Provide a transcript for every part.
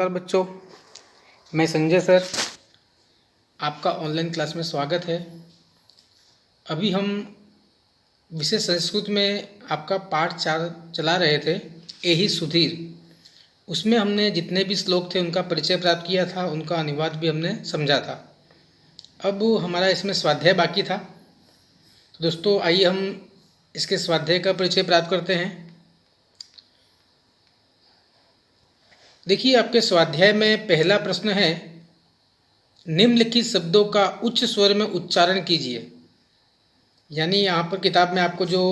नमस्कार बच्चों, मैं संजय सर, आपका ऑनलाइन क्लास में स्वागत है। अभी हम विषय संस्कृत में आपका पाठ 4 चला रहे थे, एहि सुधीर। उसमें हमने जितने भी श्लोक थे उनका परिचय प्राप्त किया था, उनका अनुवाद भी हमने समझा था। अब हमारा इसमें स्वाध्याय बाकी था, तो दोस्तों आइए हम इसके स्वाध्याय का परिचय प्राप्त करते हैं। देखिए, आपके स्वाध्याय में पहला प्रश्न है, निम्नलिखित शब्दों का उच्च स्वर में उच्चारण कीजिए। यानी यहाँ पर किताब में आपको जो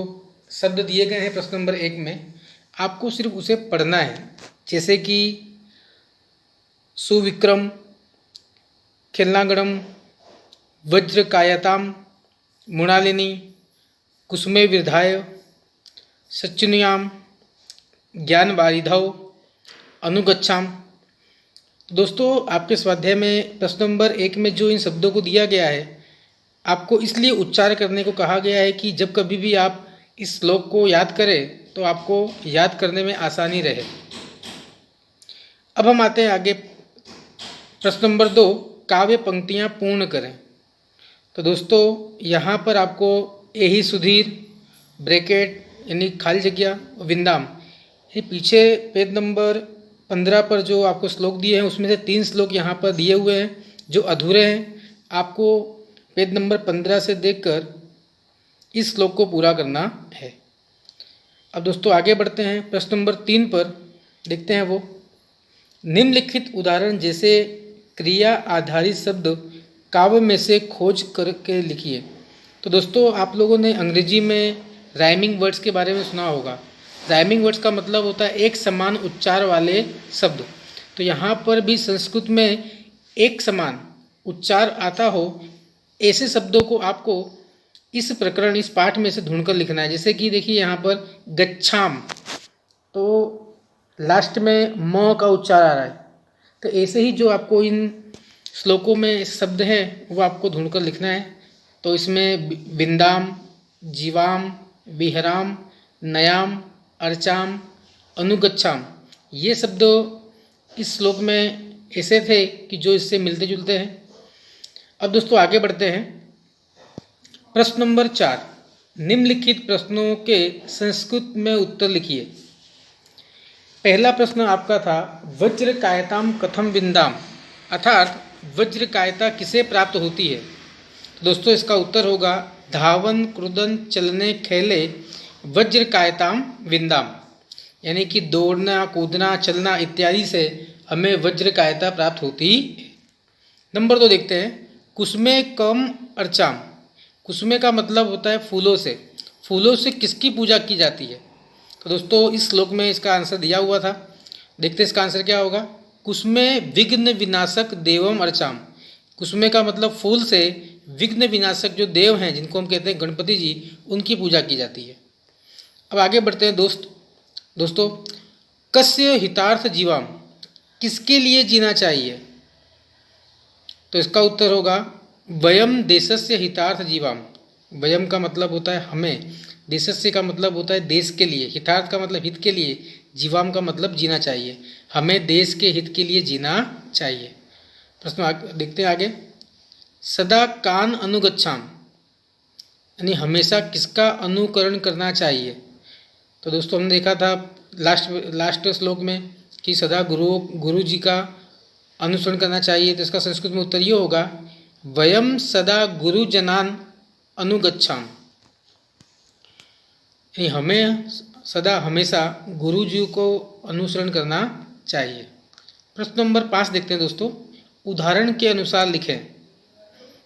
शब्द दिए गए हैं प्रश्न नंबर 1 में, आपको सिर्फ उसे पढ़ना है। जैसे कि सुविक्रम, खिलनागणम, वज्रकायताम, मृणालिनी, कुसुमे विधाय, सच्चुनियाम, ज्ञानवारिधौ, अनुगच्छाम। दोस्तों, आपके स्वाध्याय में प्रश्न नंबर 1 में जो इन शब्दों को दिया गया है, आपको इसलिए उच्चार करने को कहा गया है कि जब कभी भी आप इस श्लोक को याद करें तो आपको याद करने में आसानी रहे। अब हम आते हैं आगे, प्रश्न नंबर 2, काव्य पंक्तियां पूर्ण करें। तो दोस्तों, यहाँ पर आपको एहि सुधीर ब्रैकेट यानी खाली जगह विंदाम, ये पीछे पेज नंबर 15 पर जो आपको श्लोक दिए हैं उसमें से 3 श्लोक यहाँ पर दिए हुए हैं जो अधूरे हैं। आपको पेज नंबर 15 से देखकर इस श्लोक को पूरा करना है। अब दोस्तों आगे बढ़ते हैं, प्रश्न नंबर 3 पर देखते हैं वो, निम्नलिखित उदाहरण जैसे क्रिया आधारित शब्द काव्य में से खोज करके लिखिए। तो दोस्तों, आप लोगों ने अंग्रेजी में राइमिंग वर्ड्स के बारे में सुना होगा। राइमिंग वर्ड्स का मतलब होता है एक समान उच्चार वाले शब्द। तो यहाँ पर भी संस्कृत में एक समान उच्चार आता हो ऐसे शब्दों को आपको इस प्रकरण, इस पाठ में से ढूंढकर लिखना है। जैसे कि देखिए यहाँ पर गच्छाम, तो लास्ट में म का उच्चार आ रहा है। तो ऐसे ही जो आपको इन श्लोकों में शब्द हैं वो आपको ढूंढकर लिखना है। तो इसमें विंदाम, जीवाम, विहराम, नयाम, अर्चाम, अनुगच्छाम, ये शब्द इस श्लोक में ऐसे थे कि जो इससे मिलते जुलते हैं। अब दोस्तों आगे बढ़ते हैं, प्रश्न नंबर 4, निम्नलिखित प्रश्नों के संस्कृत में उत्तर लिखिए। पहला प्रश्न आपका था, वज्रकायताम कथम विंदाम, अर्थात वज्रकायता किसे प्राप्त होती है। तो दोस्तों इसका उत्तर होगा, धावन क्रुदन चलने खेले वज्रकायताम विंदाम, यानी कि दौड़ना, कूदना, चलना इत्यादि से हमें वज्रकायता प्राप्त होती है। नंबर 2 देखते हैं, कुसुमे कम अर्चाम। कुसुमे का मतलब होता है फूलों से। फूलों से किसकी पूजा की जाती है। तो दोस्तों इस श्लोक में इसका आंसर दिया हुआ था, देखते हैं इसका आंसर क्या होगा। कुसुमे विघ्न विनाशक देवम अर्चाम। कुसुमे का मतलब फूल से विघ्न विनाशक जो देव हैं, जिनको हम कहते हैं गणपति जी, उनकी पूजा की जाती है। अब आगे बढ़ते हैं दोस्तों, कस्य हितार्थ जीवाम, किसके लिए जीना चाहिए। तो इसका उत्तर होगा, वयम देशस्य हितार्थ जीवाम। वयम का मतलब होता है हमें, देशस्य का मतलब होता है देश के लिए, हितार्थ का मतलब हित के लिए, जीवाम का मतलब जीना चाहिए। हमें देश के हित के लिए जीना चाहिए। प्रश्न देखते हैं आगे, सदा कान अनुगच्छाम, यानी हमेशा किसका अनुकरण करना चाहिए। तो दोस्तों हमने देखा था लास्ट श्लोक में कि सदा गुरु जी का अनुसरण करना चाहिए। तो इसका संस्कृत में उत्तर ये होगा, वयम सदा गुरुजनान अनुगच्छाम, यानी हमें सदा हमेशा गुरु जी को अनुसरण करना चाहिए। प्रश्न नंबर 5 देखते हैं दोस्तों, उदाहरण के अनुसार लिखें।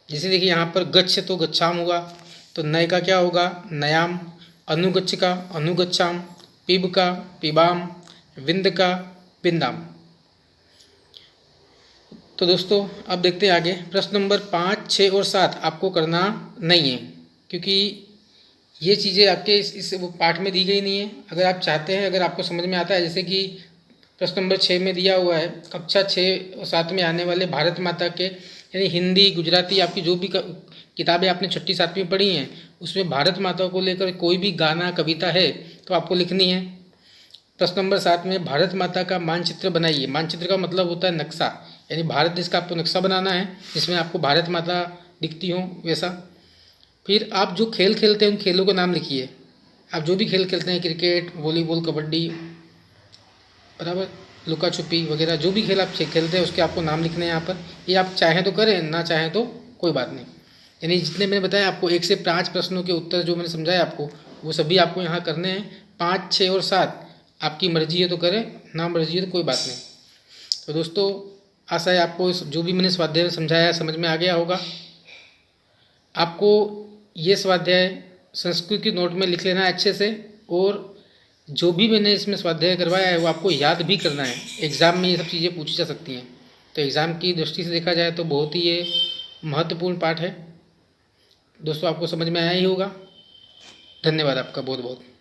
जैसे देखिए यहाँ पर गच्छ तो गच्छाम हुआ, तो नय का क्या होगा, नयाम, अनुगच्छ का अनुगच्छाम, पिब का पिबाम, विंद का विंदाम। तो दोस्तों अब देखते हैं आगे, प्रश्न नंबर 5, 6 और 7 आपको करना नहीं है, क्योंकि ये चीज़ें आपके इस वो पाठ में दी गई नहीं है। अगर आप चाहते हैं, अगर आपको समझ में आता है, जैसे कि प्रश्न नंबर 6 में दिया हुआ है, कक्षा 6 और 7 में आने वाले भारत माता के, यानी हिंदी, गुजराती, आपकी जो भी किताबें आपने 6ठी 7वीं पढ़ी हैं, उसमें भारत माता को लेकर कोई भी गाना, कविता है तो आपको लिखनी है। प्रश्न नंबर 7 में भारत माता का मानचित्र बनाइए। मानचित्र का मतलब होता है नक्शा, यानी भारत देश का आपको नक्शा बनाना है जिसमें आपको भारत माता दिखती हो वैसा। फिर आप जो खेल खेलते हैं उन खेलों के नाम लिखिए। आप जो भी खेल खेलते हैं, क्रिकेट, वॉलीबॉल, कबड्डी, बराबर, लुका छुपी वगैरह, जो भी खेल आप खेलते हैं उसके आपको नाम लिखने हैं यहाँ पर। ये आप चाहें तो करें, ना चाहें तो कोई बात नहीं। यानी जितने मैंने बताया आपको 1 से 5 प्रश्नों के उत्तर जो मैंने समझाया आपको, वो सभी आपको यहाँ करने हैं। 5, 6 और 7 आपकी मर्जी है तो करें, ना मर्जी है तो कोई बात नहीं। तो दोस्तों, आशा है आपको जो भी मैंने स्वाध्याय समझाया समझ में आ गया होगा। आपको ये स्वाध्याय संस्कृत की नोट में लिख लेना है अच्छे से, और जो भी मैंने इसमें स्वाध्याय करवाया है वो आपको याद भी करना है। एग्ज़ाम में ये सब चीज़ें पूछी जा सकती हैं, तो एग्ज़ाम की दृष्टि से देखा जाए तो बहुत ही ये महत्वपूर्ण पाठ है। दोस्तों, आपको समझ में आया ही होगा। धन्यवाद आपका बहुत बहुत।